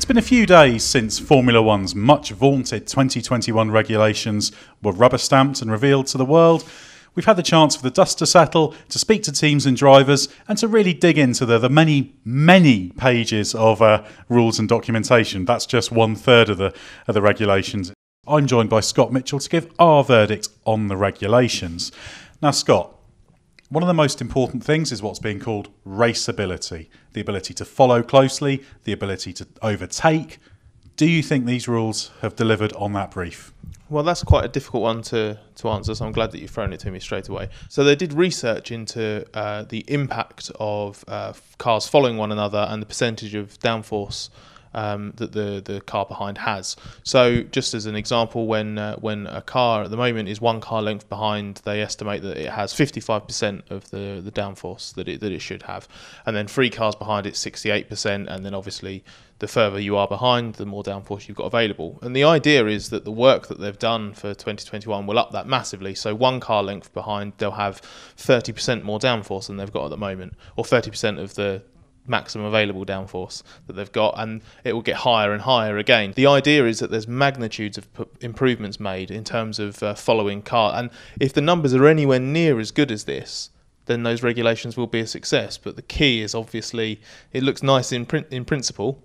been a few days since Formula One's much vaunted 2021 regulations were rubber stamped and revealed to the world. We've had the chance for the dust to settle, to speak to teams and drivers, and to really dig into the many, many pages of rules and documentation. That's just 1/3 of the regulations. I'm joined by Scott Mitchell to give our verdict on the regulations. Now, Scott, one of the most important things is what's being called raceability, the ability to follow closely, the ability to overtake. Do you think these rules have delivered on that brief? Well, that's quite a difficult one to answer, so I'm glad that you've thrown it to me straight away. So they did research into the impact of cars following one another and the percentage of downforce that the car behind has. So just as an example, when a car at the moment is one car length behind, they estimate that it has 55% of the downforce that it should have. And then 3 cars behind it's 68%, and then obviously the further you are behind, the more downforce you've got available. And the idea is that the work that they've done for 2021 will up that massively. So 1 car length behind, they'll have 30% more downforce than they've got at the moment, or 30% of the maximum available downforce that they've got, and it will get higher and higher again. The idea is that there's magnitudes of improvements made in terms of following car, and if the numbers are anywhere near as good as this, then those regulations will be a success. But the key is obviously, it looks nice in principle,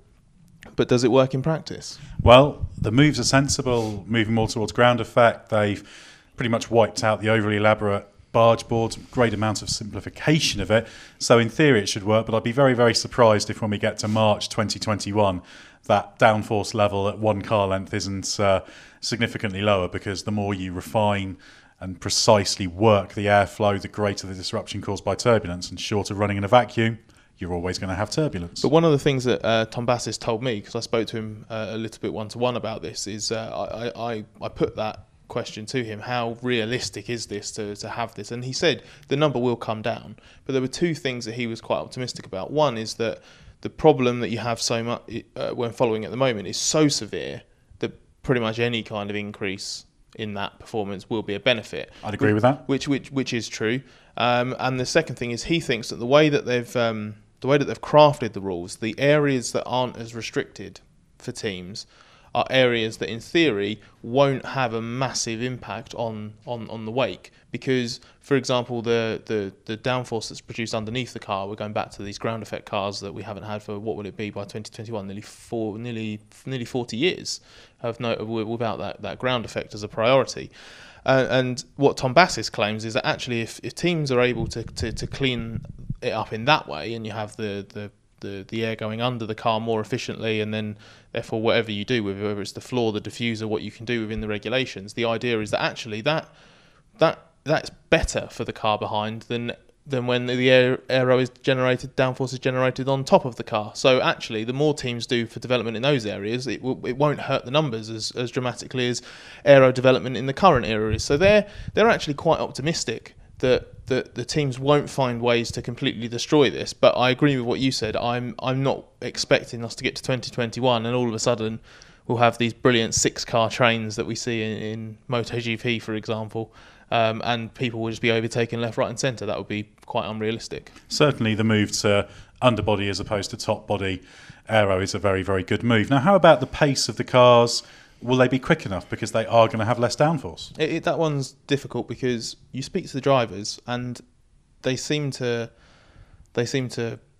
but does it work in practice? Well, the moves are sensible, moving more towards ground effect. They've pretty much wiped out the overly elaborate barge boards, great amount of simplification of it. So in theory it should work, but I'd be very, very surprised if when we get to March 2021, that downforce level at 1 car length isn't significantly lower, because the more you refine and precisely work the airflow, the greater the disruption caused by turbulence. And short of running in a vacuum, you're always going to have turbulence. But one of the things that Tom Bassis told me, because I spoke to him a little bit one-to-one about this, is I put that question to him: how realistic is this to have this? And he said the number will come down, but there were 2 things that he was quite optimistic about. One is that the problem that you have so much when following at the moment is so severe that pretty much any kind of increase in that performance will be a benefit. I'd agree with that. Which is true. And the second thing is, he thinks that the way that they've crafted the rules, the areas that aren't as restricted for teams are areas that in theory won't have a massive impact on the wake, because, for example, the downforce that's produced underneath the car, we're going back to these ground effect cars that we haven't had for, what would it be by 2021, nearly 40 years without that ground effect as a priority. And what Tom Bassis claims is that actually if teams are able to clean it up in that way, and you have the air going under the car more efficiently, and then therefore whatever you do with it, whether it's the floor, the diffuser, what you can do within the regulations, the idea is that actually that's better for the car behind than when the aero is generated, downforce is generated on top of the car. So actually, the more teams do for development in those areas, it won't hurt the numbers as dramatically as aero development in the current era is. So they're actually quite optimistic that the teams won't find ways to completely destroy this. But I agree with what you said. I'm not expecting us to get to 2021 and all of a sudden we'll have these brilliant 6-car trains that we see in MotoGP, for example, and people will just be overtaken left, right and centre. That would be quite unrealistic. Certainly the move to underbody as opposed to top body aero is a very, very good move. Now, how about the pace of the cars? Will they be quick enough, because they are going to have less downforce? That one's difficult, because you speak to the drivers and they seem to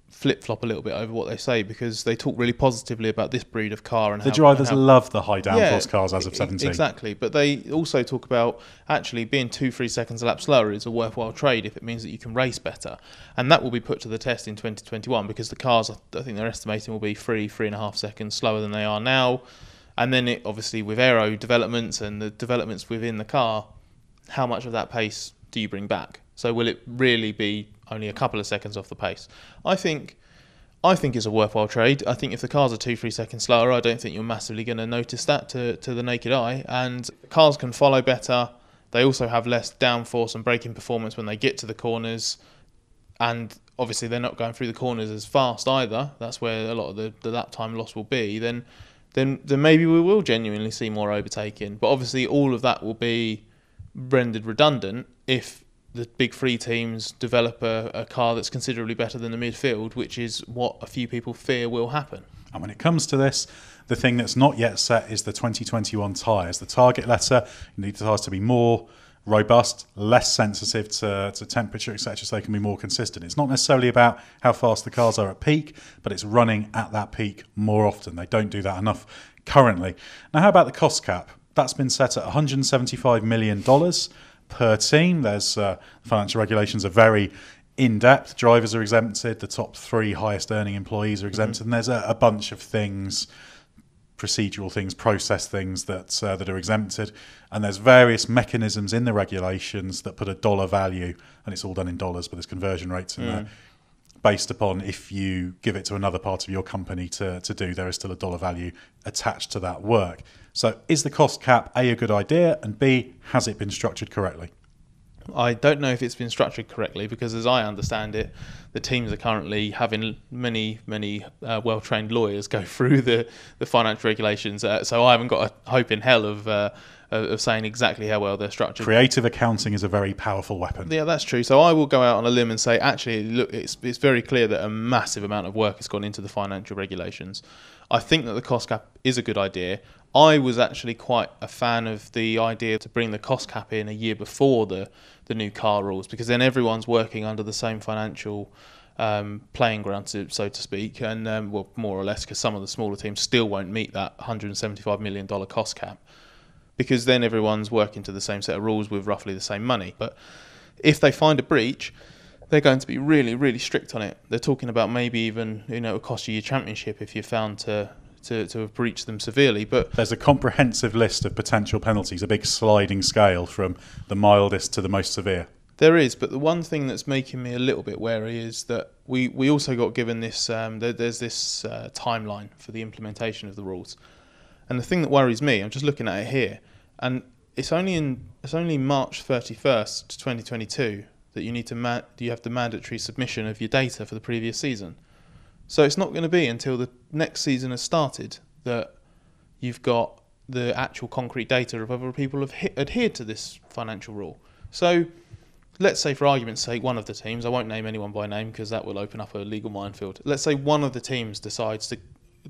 flip-flop a little bit over what they say, because they talk really positively about this breed of car. And the drivers love the high downforce cars as of 17. Exactly, but they also talk about actually being 2-3 seconds a lap slower is a worthwhile trade if it means that you can race better. And that will be put to the test in 2021, because the cars, I think they're estimating, will be 3.5 seconds slower than they are now. And then obviously with aero developments and the developments within the car, how much of that pace do you bring back? So will it really be only a couple of seconds off the pace? I think it's a worthwhile trade. I think if the cars are 2-3 seconds slower, I don't think you're massively going to notice that to the naked eye. And cars can follow better. They also have less downforce and braking performance when they get to the corners. And obviously they're not going through the corners as fast either. That's where a lot of the lap time loss will be. Then maybe we will genuinely see more overtaking. But obviously all of that will be rendered redundant if the big 3 teams develop a car that's considerably better than the midfield, which is what a few people fear will happen. And when it comes to this, the thing that's not yet set is the 2021 tyres. The target letter, you need the tyres to be more robust, less sensitive to temperature, etc., so they can be more consistent. It's not necessarily about how fast the cars are at peak, but it's running at that peak more often. They don't do that enough currently. Now, how about the cost cap? That's been set at $175 million per team. There's financial regulations are very in-depth. Drivers are exempted. The top 3 highest earning employees are exempted. And there's a bunch of things, procedural things, process things that are exempted. And there's various mechanisms in the regulations that put a dollar value, and it's all done in dollars, but there's conversion rates in there, based upon if you give it to another part of your company to do, there is still a dollar value attached to that work. So is the cost cap A good idea, and B, has it been structured correctly? I don't know if it's been structured correctly, because as I understand it, the teams are currently having many well-trained lawyers go through the financial regulations. So I haven't got a hope in hell of saying exactly how well they're structured. Creative accounting is a very powerful weapon. Yeah, that's true. So I will go out on a limb and say, actually, look, it's very clear that a massive amount of work has gone into the financial regulations. I think that the cost cap is a good idea. I was actually quite a fan of the idea to bring the cost cap in a year before the new car rules, because then everyone's working under the same financial playing ground, so to speak, and well, more or less, because some of the smaller teams still won't meet that $175 million cost cap, because then everyone's working to the same set of rules with roughly the same money. But if they find a breach, they're going to be really, really strict on it. They're talking about maybe even, it'll cost you your championship if you're found to have breached them severely. But there's a comprehensive list of potential penalties, a big sliding scale from the mildest to the most severe. There is, but the one thing that's making me a little bit wary is that we also got given this, there's this timeline for the implementation of the rules. And the thing that worries me, I'm just looking at it here, and it's only March 31st, 2022 that you have the mandatory submission of your data for the previous season. So it's not going to be until the next season has started that you've got the actual concrete data of whether people have adhered to this financial rule. So let's say, for argument's sake, one of the teams, I won't name anyone by name because that will open up a legal minefield. Let's say one of the teams decides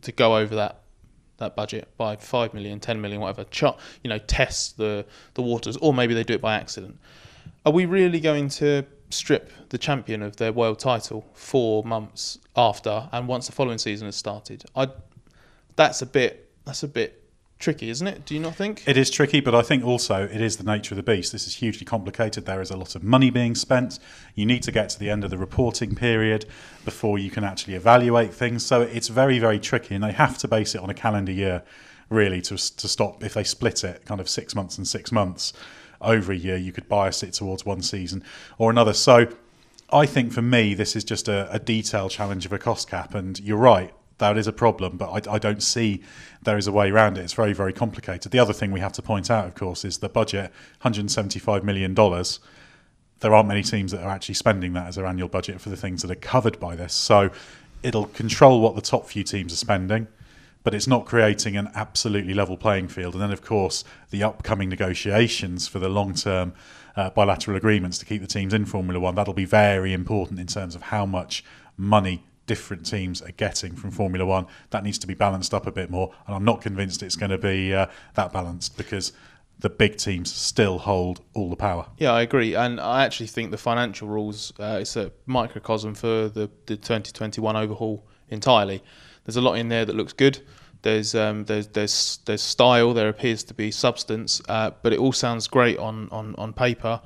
to go over that budget by 5 million, 10 million, whatever, test the waters, or maybe they do it by accident. Are we really going to strip the champion of their world title 4 months after, and once the following season has started? That's a bit tricky, isn't it? Do you not think? It is tricky, but I think also it is the nature of the beast. This is hugely complicated. There is a lot of money being spent. You need to get to the end of the reporting period before you can actually evaluate things. So it's very, very tricky, and they have to base it on a calendar year, really, to stop. If they split it kind of 6 months and 6 months over a year, you could bias it towards one season or another. So I think for me, this is just a detail challenge of a cost cap. And you're right, that is a problem, but I don't see there is a way around it. It's very, very complicated. The other thing we have to point out, of course, is the budget, $175 million. There aren't many teams that are actually spending that as their annual budget for the things that are covered by this. So it'll control what the top few teams are spending, but it's not creating an absolutely level playing field. And then, of course, the upcoming negotiations for the long-term bilateral agreements to keep the teams in Formula One, that'll be very important in terms of how much money different teams are getting from Formula One. That needs to be balanced up a bit more. And I'm not convinced it's going to be that balanced, because the big teams still hold all the power. Yeah, I agree. And I actually think the financial rules, it's a microcosm for the 2021 overhaul entirely. There's a lot in there that looks good. There's style. There appears to be substance, but it all sounds great on paper.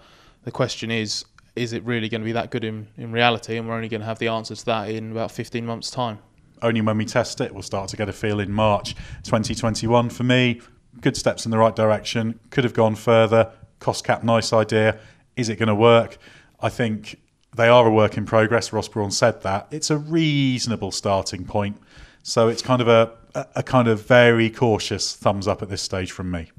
The question is it really going to be that good in reality? And we're only going to have the answer to that in about 15 months' time. Only when we test it, we'll start to get a feel in March 2021. For me, good steps in the right direction. Could have gone further. Cost cap, nice idea. Is it going to work? I think they are a work in progress. Ross Brawn said that. It's a reasonable starting point. So it's kind of a kind of very cautious thumbs up at this stage from me.